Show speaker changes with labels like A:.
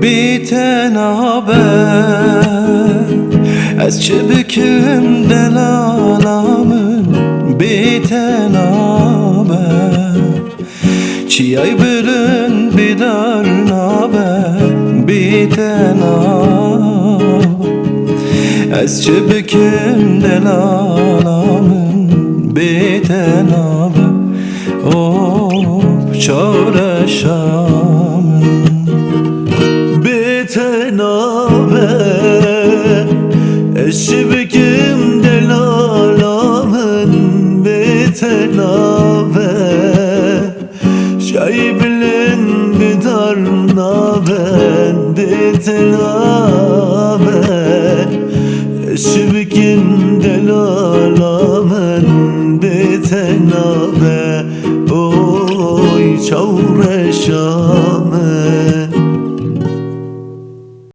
A: biten haber از چه بکم دلالامın biten haber چیای برن بیدار نابر biten haber از چه بکم دلالامın biten haber of çağrışamın
B: biten haber eşbikim delalamın biten haber şaybılın bidarna ben biten haber eşbikim delalamın biten haber